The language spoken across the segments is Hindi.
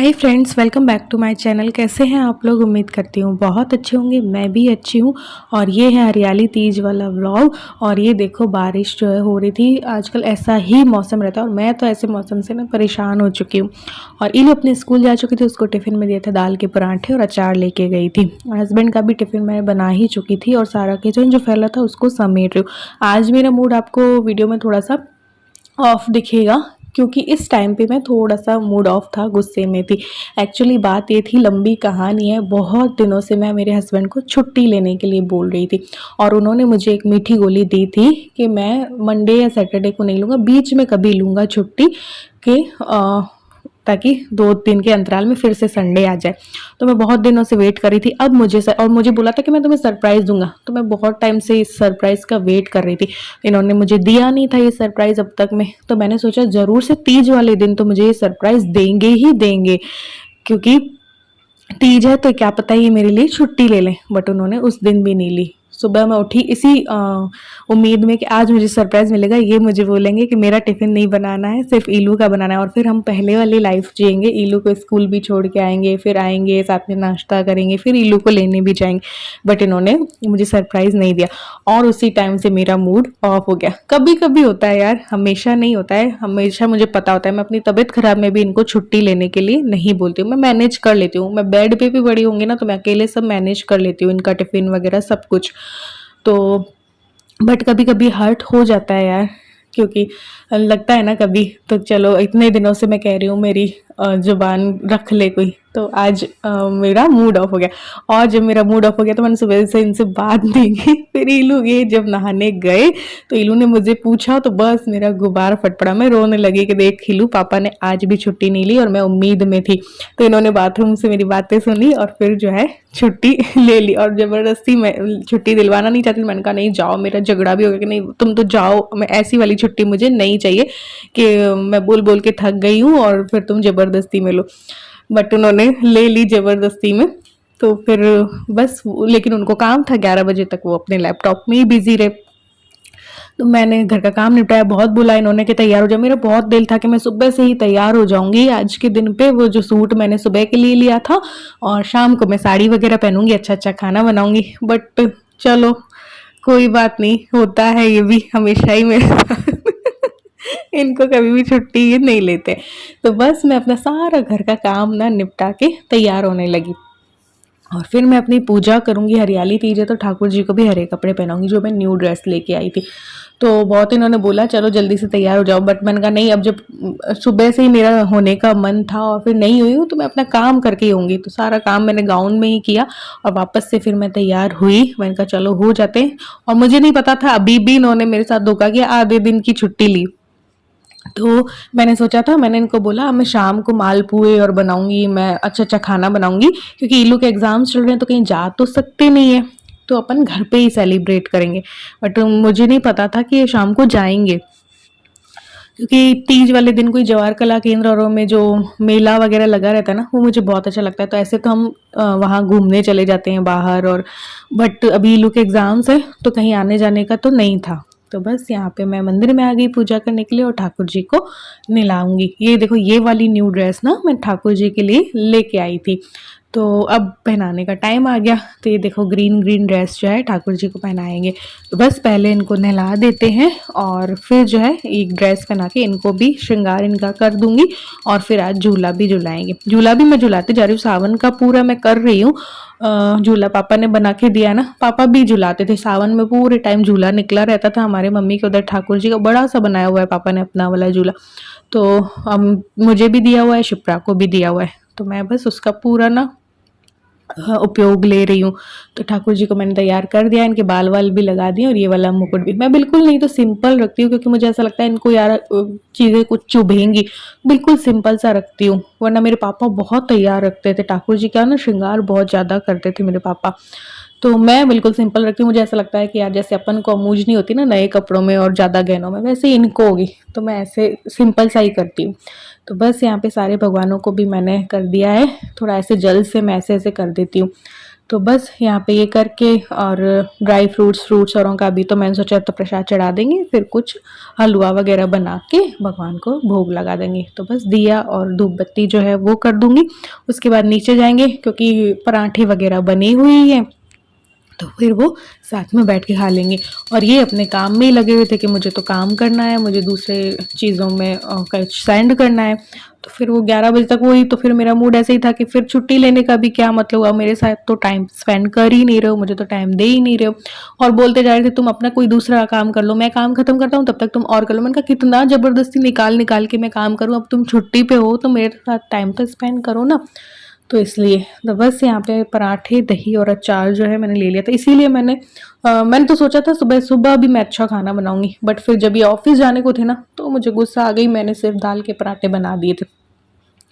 Hi friends, welcome back to my channel. कैसे हैं आप लोग? उम्मीद करती हूँ बहुत अच्छे होंगे। मैं भी अच्छी हूँ। और ये है हरियाली तीज वाला व्लॉग। और ये देखो बारिश जो है हो रही थी। आजकल ऐसा ही मौसम रहता है और मैं तो ऐसे मौसम से ना परेशान हो चुकी हूँ। और इलू अपने स्कूल जा चुकी थी, उसको टिफ़िन में दिया था दाल के पराठे और अचार लेके गई थी। और हस्बैंड का भी टिफ़िन मैं बना ही चुकी थी और सारा किचन जो फैला था उसको समेट रही हूँ। आज मेरा मूड आपको वीडियो में थोड़ा सा ऑफ दिखेगा क्योंकि इस टाइम पे मैं थोड़ा सा मूड ऑफ था, गुस्से में थी। एक्चुअली बात ये थी, लंबी कहानी है। बहुत दिनों से मैं मेरे हस्बैंड को छुट्टी लेने के लिए बोल रही थी और उन्होंने मुझे एक मीठी गोली दी थी कि मैं मंडे या सैटरडे को नहीं लूँगा, बीच में कभी लूँगा छुट्टी के ताकि 2 दिन के अंतराल में फिर से संडे आ जाए। तो मैं बहुत दिनों से वेट कर रही थी। अब मुझे बोला था कि मैं तुम्हें सरप्राइज़ दूंगा, तो मैं बहुत टाइम से इस सरप्राइज़ का वेट कर रही थी। इन्होंने मुझे दिया नहीं था ये सरप्राइज़ अब तक में, तो मैंने सोचा ज़रूर से तीज वाले दिन तो मुझे ये सरप्राइज़ देंगे ही देंगे, क्योंकि तीज है तो क्या पता ये मेरे लिए छुट्टी ले लें। बट उन्होंने उस दिन भी नहीं ली। सुबह मैं उठी इसी उम्मीद में कि आज मुझे सरप्राइज़ मिलेगा, ये मुझे बोलेंगे कि मेरा टिफ़िन नहीं बनाना है, सिर्फ ईलू का बनाना है। और फिर हम पहले वाली लाइफ जिएंगे, ईलू को स्कूल भी छोड़ के आएंगे, फिर आएंगे साथ में नाश्ता करेंगे, फिर ईलू को लेने भी जाएंगे। बट इन्होंने मुझे सरप्राइज़ नहीं दिया और उसी टाइम से मेरा मूड ऑफ हो गया। कभी कभी होता है यार, हमेशा नहीं होता है। हमेशा मुझे पता होता है, मैं अपनी तबीयत खराब में भी इनको छुट्टी लेने के लिए नहीं बोलती हूँ। मैं मैनेज कर लेती हूँ। मैं बेड पे भी पड़ी होंगी ना तो मैं अकेले सब मैनेज कर लेती हूँ, इनका टिफ़िन वगैरह सब कुछ। तो बट कभी कभी हर्ट हो जाता है यार, क्योंकि लगता है ना कभी। तो चलो, इतने दिनों से मैं कह रही हूँ मेरी जुबान रख ले कोई। तो आज मेरा मूड ऑफ हो गया। और जब मेरा मूड ऑफ हो गया तो मैंने सुबह से इनसे बात नहीं की। फिर ईलू ये जब नहाने गए तो ईलू ने मुझे पूछा तो बस मेरा गुब्बारा फट पड़ा। मैं रोने लगी कि देख ईलू, पापा ने आज भी छुट्टी नहीं ली और मैं उम्मीद में थी। तो इन्होंने बाथरूम से मेरी बातें सुनी और फिर जो है छुट्टी ले ली। और ज़बरदस्ती मैं छुट्टी दिलवाना नहीं चाहती। मैंने कहा नहीं जाओ। मेरा झगड़ा भी हो गया कि नहीं तुम तो जाओ, मैं ऐसी वाली छुट्टी मुझे नहीं चाहिए कि मैं बोल बोल के थक गई हूँ और फिर तुम ज़बरदस्ती में लो। बट उन्होंने ले ली ज़बरदस्ती में। तो फिर बस, लेकिन उनको काम था, 11 बजे तक वो अपने लैपटॉप में ही बिजी रहे। तो मैंने घर का काम निपटाया। बहुत बुला इन्होंने कि तैयार हो जाओ। मेरा बहुत दिल था कि मैं सुबह से ही तैयार हो जाऊंगी आज के दिन पे। वो जो सूट मैंने सुबह के लिए लिया था और शाम को मैं साड़ी वगैरह पहनूंगी, अच्छा अच्छा खाना बनाऊंगी। बट चलो कोई बात नहीं, होता है ये भी हमेशा ही मेरे साथ। इनको कभी भी छुट्टी ये नहीं लेते। तो बस मैं अपना सारा घर का काम ना निपटा के तैयार होने लगी। और फिर मैं अपनी पूजा करूंगी। हरियाली तीज है तो ठाकुर जी को भी हरे कपड़े पहनाऊंगी, जो मैं न्यू ड्रेस लेके आई थी। तो बहुत इन्होंने बोला चलो जल्दी से तैयार हो जाओ, बट मैंने कहा नहीं, अब जब सुबह से ही मेरा होने का मन था और फिर नहीं हुई हूँ तो मैं अपना काम करके ही होंगी। तो सारा काम मैंने गाउन में ही किया और वापस से फिर मैं तैयार हुई। मैंने कहा चलो हो जाते हैं। और मुझे नहीं पता था, अभी भी इन्होंने मेरे साथ धोखा किया, आधे दिन की छुट्टी ली। तो मैंने सोचा था, मैंने इनको बोला मैं शाम को मालपुए और बनाऊंगी, मैं अच्छा अच्छा खाना बनाऊंगी, क्योंकि ईलू के एग्जाम्स चल रहे हैं तो कहीं जा तो सकते नहीं है, तो अपन घर पे ही सेलिब्रेट करेंगे। बट मुझे नहीं पता था कि ये शाम को जाएंगे, क्योंकि तीज वाले दिन कोई जवाहर कला केंद्र और में जो मेला वगैरह लगा रहता है ना, वो मुझे बहुत अच्छा लगता है। तो ऐसे तो हम वहाँ घूमने चले जाते हैं बाहर। और बट अभी ईलू के एग्जाम्स है तो कहीं आने जाने का तो नहीं था। तो बस यहाँ पे मैं मंदिर में आ गई पूजा करने के लिए और ठाकुर जी को नहलाऊंगी। ये देखो, ये वाली न्यू ड्रेस ना मैं ठाकुर जी के लिए लेके आई थी। तो अब पहनाने का टाइम आ गया। तो ये देखो ग्रीन ग्रीन ड्रेस जो है ठाकुर जी को पहनाएंगे। तो बस पहले इनको नहला देते हैं और फिर जो है एक ड्रेस पहना के इनको भी श्रृंगार इनका कर दूंगी। और फिर आज झूला भी झुलाएंगे। झूला भी मैं झुलाते जा रही हूँ, सावन का पूरा मैं कर रही हूँ। झूला पापा ने बना के दिया ना, पापा भी झुलाते थे सावन में, पूरे टाइम झूला निकला रहता था हमारे मम्मी के उधर। ठाकुर जी का बड़ा सा बनाया हुआ है पापा ने अपना वाला झूला। तो मुझे भी दिया हुआ है, शिप्रा को भी दिया हुआ है। तो मैं बस उसका पूरा ना उपयोग ले रही हूँ। तो ठाकुर जी को मैंने तैयार कर दिया, इनके बाल वाल भी लगा दिए और ये वाला मुकुट भी। मैं बिल्कुल नहीं तो सिंपल रखती हूँ, क्योंकि मुझे ऐसा लगता है इनको यार चीज़ें कुछ चुभेंगी। बिल्कुल सिंपल सा रखती हूँ, वरना मेरे पापा बहुत तैयार रखते थे ठाकुर जी का ना, श्रृंगार बहुत ज़्यादा करते थे मेरे पापा। तो मैं बिल्कुल सिंपल रखती हूँ। मुझे ऐसा लगता है कि यार जैसे अपन को अमूज नहीं होती ना नए कपड़ों में और ज़्यादा गहनों में, वैसे इनको होगी। तो मैं ऐसे सिंपल सा ही करती हूँ। तो बस यहाँ पे सारे भगवानों को भी मैंने कर दिया है। थोड़ा ऐसे जल से मैं ऐसे ऐसे कर देती हूँ। तो बस यहाँ पे ये करके और ड्राई फ्रूट्स औरों का भी तो मैंने सोचा तो प्रसाद चढ़ा देंगे, फिर कुछ हलवा वगैरह बना के भगवान को भोग लगा देंगे। तो बस दिया और धूप बत्ती जो है वो कर दूंगी। उसके बाद नीचे जाएंगे क्योंकि पराठे वगैरह बनी हुई हैं, तो फिर वो साथ में बैठ के खा लेंगे। और ये अपने काम में ही लगे हुए थे कि मुझे तो काम करना है, मुझे दूसरे चीज़ों में कुछ सेंड करना है। तो फिर वो 11 बजे तक वही, तो फिर मेरा मूड ऐसे ही था कि फिर छुट्टी लेने का भी क्या मतलब हुआ, मेरे साथ तो टाइम स्पेंड कर ही नहीं रहे हो, मुझे तो टाइम दे ही नहीं रहे हो। और बोलते जा रहे थे तुम अपना कोई दूसरा काम कर लो, मैं काम खत्म करता हूँ तब तक तुम और कर लो। मैंने कहा कितना ज़बरदस्ती निकाल निकाल के मैं काम करूँ, अब तुम छुट्टी पे हो तो मेरे साथ टाइम तो स्पेंड करो ना। तो इसलिए तो बस यहाँ पे पराठे, दही और अचार जो है मैंने ले लिया था। इसीलिए मैंने तो सोचा था सुबह सुबह भी मैं अच्छा खाना बनाऊंगी, बट फिर जब ये ऑफिस जाने को थे ना तो मुझे गुस्सा आ गई, मैंने सिर्फ दाल के पराठे बना दिए थे।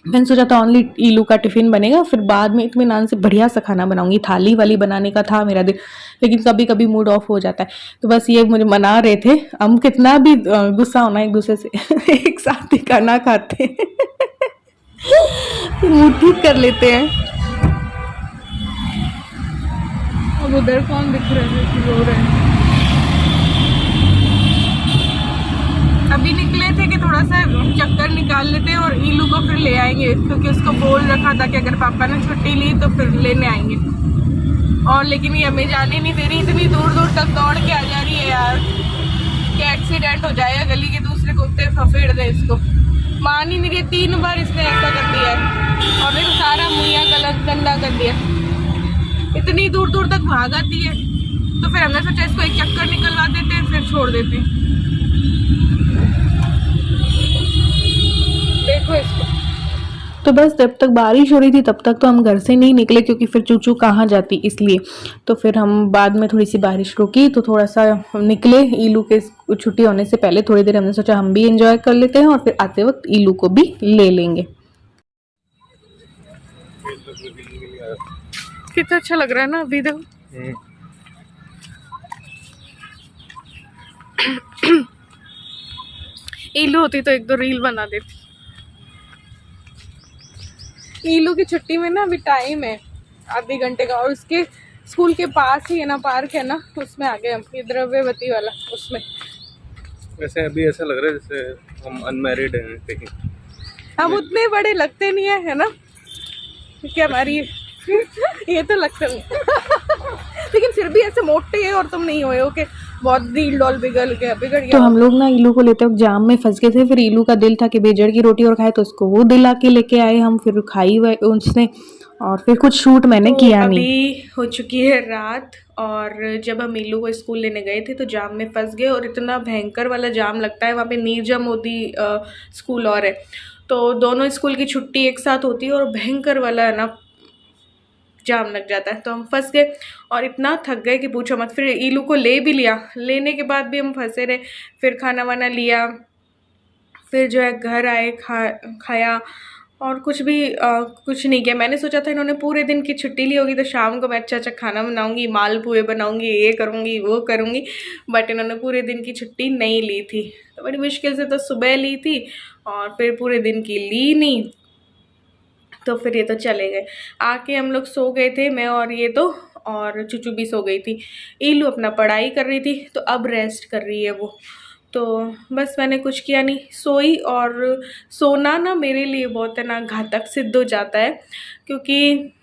मैंने सोचा था ओनली ईलू का टिफिन बनेगा, फिर बाद में इत्मीनान से बढ़िया सा खाना बनाऊंगी। थाली वाली बनाने का था मेरा दिन, लेकिन कभी कभी मूड ऑफ हो जाता है। तो बस ये मुझे मना रहे थे, हम कितना भी गुस्सा होना एक दूसरे से एक साथ ही खाना खाते हैं मूड ठीक कर लेते हैं। अब उधर कौन दिख रहा है कि रो रहे हैं। अभी निकले थे कि थोड़ा सा चक्कर निकाल लेते हैं और ईलू को फिर ले आएंगे, क्योंकि उसको बोल रखा था कि अगर पापा ने छुट्टी ली तो फिर लेने आएंगे। और लेकिन ये हमें जाने नहीं दे रही, इतनी दूर दूर तक दौड़ के आ जा रही है यार कि एक्सीडेंट हो जाएगा, गली के दूसरे कुत्ते फफेड़ दे इसको। मान ही नहीं रही, 3 बार इसने ऐसा कर दिया है और फिर सारा मुहैया गलत गंदा कर दिया। इतनी दूर दूर तक भाग आती है, तो फिर हमने सोचा इसको एक चक्कर निकलवा देते हैं फिर छोड़ देते हैं। देखो इसको। तो बस जब तक बारिश हो रही थी तब तक तो हम घर से नहीं निकले, क्योंकि फिर चूचू कहाँ जाती इसलिए। तो फिर हम बाद में थोड़ी सी बारिश रुकी तो थोड़ा सा निकले, ईलू के छुट्टी होने से पहले थोड़ी देर हमने सोचा हम भी एंजॉय कर लेते हैं और फिर आते वक्त ईलू को भी ले लेंगे। कितना अच्छा लग रहा है ना अभी देखो। ईलू होती तो एक दो रील बना देती। ईलू की छुट्टी में ना अभी टाइम है आधे घंटे का, और उसके स्कूल के पास ही है ना पार्क है ना, उसमें आ गए हम, ये द्रव्यवती वाला उसमें। वैसे अभी ऐसा लग रहा है जैसे हम अनमैरिड हैं कहीं। हम उतने बड़े लगते नहीं है ना, क्या हमारी ये तो लगता नहीं लेकिन फिर भी ऐसे मोटे है और तुम नहीं हुए हो कि बहुत दिल डॉल बिगड़ गया। तो हम लोग ना ईलू को लेते वक्त जाम में फंस गए थे। फिर ईलू का दिल था कि बेजड़ की रोटी और खाए, तो उसको वो दिला के लेके आए हम, फिर खाई उसने, और फिर कुछ शूट मैंने किया नहीं। अभी हो चुकी है रात, और जब हम ईलू को स्कूल लेने गए थे तो जाम में फंस गए, और इतना भयंकर वाला जाम लगता है वहाँ पे। नीरजा मोदी स्कूल और है, तो दोनों स्कूल की छुट्टी एक साथ होती है और भयंकर वाला है ना जाम लग जाता है। तो हम फंस गए और इतना थक गए कि पूछो मत। फिर ईलू को ले भी लिया, लेने के बाद भी हम फंसे रहे। फिर खाना वाना लिया, फिर जो है घर आए, खाया और कुछ नहीं किया। मैंने सोचा था इन्होंने पूरे दिन की छुट्टी ली होगी तो शाम को मैं अच्छा अच्छा खाना बनाऊंगी, मालपुए बनाऊंगी, ये करूंगी वो करूंगी, बट इन्होंने पूरे दिन की छुट्टी नहीं ली थी। तो बड़ी मुश्किल से तो सुबह ली थी और फिर पूरे दिन की ली नहीं, तो फिर ये तो चले गए। आके हम लोग सो गए थे, मैं और ये तो, और चुचू भी सो गई थी। ईलू अपना पढ़ाई कर रही थी, तो अब रेस्ट कर रही है वो। तो बस मैंने कुछ किया नहीं, सोई। और सोना ना मेरे लिए बहुत है ना घातक सिद्ध हो जाता है, क्योंकि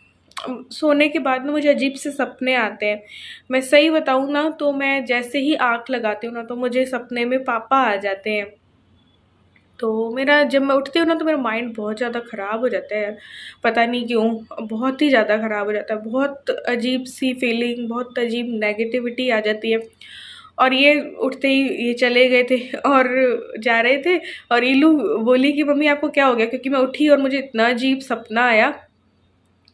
सोने के बाद ना मुझे अजीब से सपने आते हैं। मैं सही बताऊँ ना तो मैं जैसे ही आँख लगाती हूँ ना तो मुझे सपने में पापा आ जाते हैं। तो मेरा जब मैं उठती हूँ ना तो मेरा माइंड बहुत ज़्यादा ख़राब हो जाता है यार, पता नहीं क्यों, बहुत ही ज़्यादा ख़राब हो जाता है। बहुत अजीब सी फीलिंग, बहुत अजीब नेगेटिविटी आ जाती है। और ये उठते ही ये चले गए थे और जा रहे थे, और ईलू बोली कि मम्मी आपको क्या हो गया, क्योंकि मैं उठी और मुझे इतना अजीब सपना आया।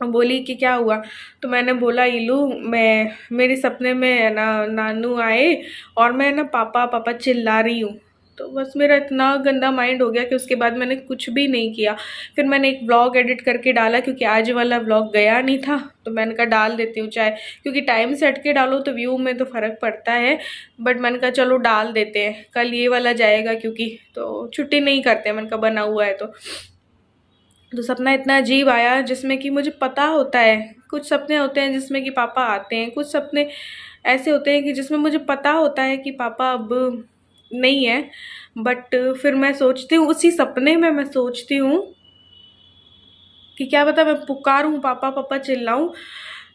बोली कि क्या हुआ, तो मैंने बोला ईलू मेरे सपने में ना नानू आए और मैं ना पापा पापा चिल्ला रही हूँ। तो बस मेरा इतना गंदा माइंड हो गया कि उसके बाद मैंने कुछ भी नहीं किया। फिर मैंने एक व्लॉग एडिट करके डाला, क्योंकि आज वाला व्लॉग गया नहीं था, तो मैंने कहा डाल देती हूँ चाहे, क्योंकि टाइम से हट के डालो तो व्यू में तो फ़र्क पड़ता है। बट मैंने कहा चलो डाल देते हैं, कल ये वाला जाएगा, क्योंकि तो छुट्टी नहीं करते, मैंने कहा बना हुआ है तो सपना इतना अजीब आया जिसमें कि मुझे पता होता है, कुछ सपने होते हैं जिसमें कि पापा आते हैं, कुछ सपने ऐसे होते हैं कि जिसमें मुझे पता होता है कि पापा अब नहीं है, बट फिर मैं सोचती हूँ, उसी सपने में मैं सोचती हूँ कि क्या पता मैं पुकारूँ पापा पापा चिल्लाऊँ,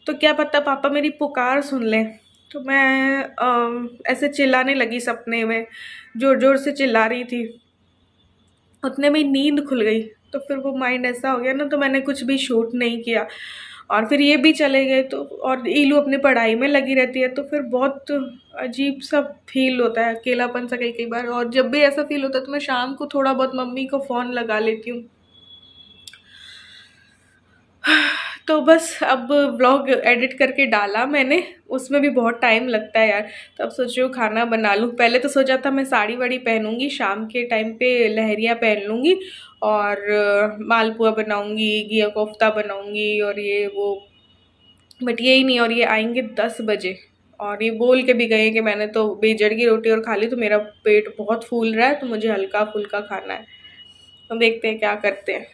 तो क्या पता पापा मेरी पुकार सुन लें। तो मैं ऐसे चिल्लाने लगी सपने में, ज़ोर ज़ोर से चिल्ला रही थी। उतने में ही नींद खुल गई, तो फिर वो माइंड ऐसा हो गया ना, तो मैंने कुछ भी शूट नहीं किया। और फिर ये भी चले गए, तो और ईलू अपनी पढ़ाई में लगी रहती है, तो फिर बहुत अजीब सा फील होता है, अकेलापन सा कई कई बार। और जब भी ऐसा फील होता है तो मैं शाम को थोड़ा बहुत मम्मी को फ़ोन लगा लेती हूँ। तो बस अब व्लॉग एडिट करके डाला मैंने, उसमें भी बहुत टाइम लगता है यार। तो अब सोच रही हूँ खाना बना लूँ। पहले तो सोचा था मैं साड़ी वाड़ी पहनूंगी, शाम के टाइम पे लहरिया पहन लूँगी और मालपुआ बनाऊँगी, घिया कोफ्ता बनाऊँगी और ये वो, बट यही नहीं। और ये आएंगे 10 बजे, और ये बोल के भी गए कि मैंने तो बेजड़ की रोटी और खा ली, तो मेरा पेट बहुत फूल रहा है, तो मुझे हल्का फुल्का खाना है। तो देखते हैं क्या करते हैं।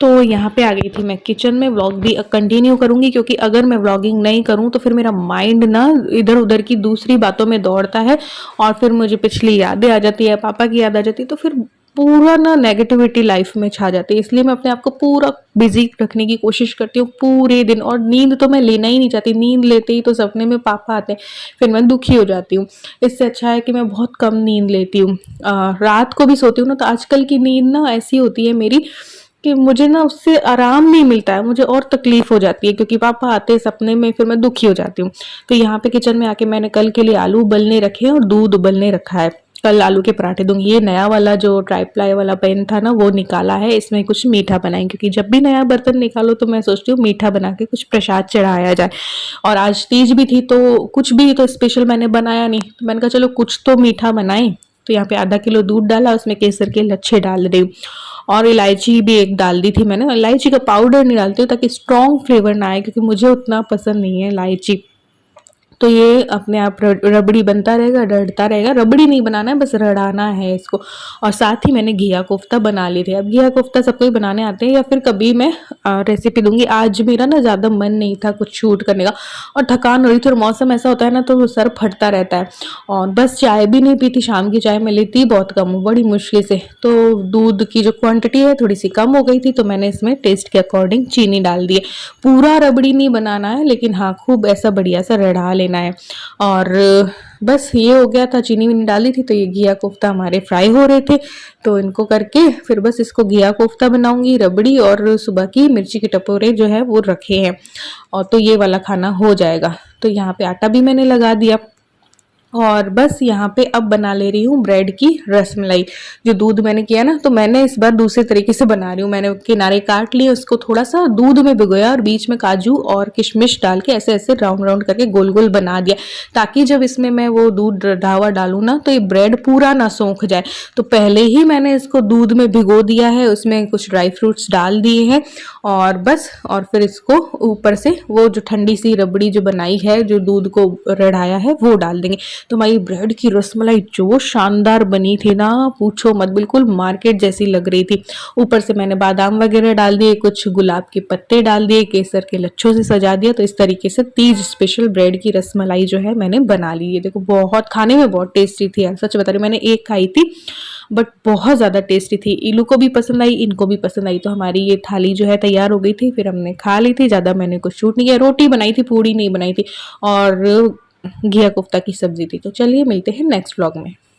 तो यहाँ पे आ गई थी मैं किचन में। व्लॉग भी कंटिन्यू करूँगी, क्योंकि अगर मैं व्लॉगिंग नहीं करूँ तो फिर मेरा माइंड ना इधर उधर की दूसरी बातों में दौड़ता है, और फिर मुझे पिछली यादें आ जाती है, पापा की याद आ जाती है, तो फिर पूरा ना नेगेटिविटी लाइफ में छा जाती है। इसलिए मैं अपने आप को पूरा बिजी रखने की कोशिश करती हूँ पूरे दिन। और नींद तो मैं लेना ही नहीं चाहती, नींद लेते ही तो सपने में पापा आते हैं, फिर मैं दुखी हो जाती हूँ। इससे अच्छा है कि मैं बहुत कम नींद लेती हूँ, रात को भी सोती हूँ ना, तो आजकल की नींद ना ऐसी होती है मेरी कि मुझे ना उससे आराम नहीं मिलता है, मुझे और तकलीफ हो जाती है, क्योंकि पापा आते हैं सपने में, फिर मैं दुखी हो जाती हूँ। तो यहाँ पे किचन में आके मैंने कल के लिए आलू उबलने रखे हैं और दूध उबलने रखा है। कल आलू के पराठे दूंगी। ये नया वाला जो ट्राईप्लाई वाला पेन था ना, वो निकाला है, इसमें कुछ मीठा बनाएंगे, क्योंकि जब भी नया बर्तन निकालो तो मैं सोचती हूँ मीठा बना के कुछ प्रसाद चढ़ाया जाए। और आज तीज भी थी, तो कुछ भी तो स्पेशल मैंने बनाया नहीं, तो मैंने कहा चलो कुछ तो मीठा बनाए। तो यहाँ पे आधा किलो दूध डाला, उसमें केसर के लच्छे डाल रही हूँ, और इलायची भी एक डाल दी थी मैंने। इलायची का पाउडर नहीं डालती हूँ ताकि स्ट्रॉन्ग फ्लेवर ना आए, क्योंकि मुझे उतना पसंद नहीं है इलायची। तो ये अपने आप रबड़ी बनता रहेगा, रड़ता रहेगा। रबड़ी नहीं बनाना है, बस रड़ाना है इसको। और साथ ही मैंने घिया कोफ्ता बना ली थी। अब घिया कोफ्ता सबको ही बनाने आते हैं, या फिर कभी मैं रेसिपी दूंगी। आज मेरा ना ज़्यादा मन नहीं था कुछ शूट करने का, और थकान हो रही थी, और मौसम ऐसा होता है ना तो सर फटता रहता है। और बस चाय भी नहीं पीती, शाम की चाय मैं लेती बहुत कम हूँ, बड़ी मुश्किल से। तो दूध की जो क्वांटिटी है थोड़ी सी कम हो गई थी, तो मैंने इसमें टेस्ट के अकॉर्डिंग चीनी डाल दी है। पूरा रबड़ी नहीं बनाना है, लेकिन हाँ खूब ऐसा बढ़िया सा रढ़ा लेना है। और बस ये हो गया था, चीनी वीनी डाली थी। तो ये घिया कोफ्ता हमारे फ्राई हो रहे थे, तो इनको करके फिर बस इसको घिया कोफ्ता बनाऊंगी, रबड़ी और सुबह की मिर्ची के टपोरे जो है वो रखे हैं, और तो ये वाला खाना हो जाएगा। तो यहाँ पे आटा भी मैंने लगा दिया, और बस यहाँ पे अब बना ले रही हूँ ब्रेड की रसमलाई। जो दूध मैंने किया ना, तो मैंने इस बार दूसरे तरीके से बना रही हूँ। मैंने किनारे काट लिए, उसको थोड़ा सा दूध में भिगोया, और बीच में काजू और किशमिश डाल के ऐसे ऐसे राउंड राउंड करके गोल गोल बना दिया, ताकि जब इसमें मैं वो दूध ढावा डालूँ ना, तो ये ब्रेड पूरा ना सूख जाए। तो पहले ही मैंने इसको दूध में भिगो दिया है, उसमें कुछ ड्राई फ्रूट्स डाल दिए हैं, और बस। और फिर इसको ऊपर से वो जो ठंडी सी रबड़ी जो बनाई है, जो दूध को रढ़ाया है, वो डाल देंगे। तो हमारी ब्रेड की रसमलाई जो शानदार बनी थी ना, पूछो मत, बिल्कुल मार्केट जैसी लग रही थी। ऊपर से मैंने बादाम वगैरह डाल दिए, कुछ गुलाब के पत्ते डाल दिए, केसर के लच्छों से सजा दिया। तो इस तरीके से तीज स्पेशल ब्रेड की रसमलाई जो है मैंने बना ली है। देखो बहुत खाने में बहुत टेस्टी थी यार, सच बता रही हूँ। मैंने एक खाई थी, बट बहुत ज़्यादा टेस्टी थी। इलू को भी पसंद आई, इनको भी पसंद आई। तो हमारी ये थाली जो है तैयार हो गई थी, फिर हमने खा ली थी। ज़्यादा मैंने कुछ शूट नहीं किया, रोटी बनाई थी, पूड़ी नहीं बनाई थी, और घिया कोफ्ता की सब्जी थी। तो चलिए मिलते हैं नेक्स्ट व्लॉग में।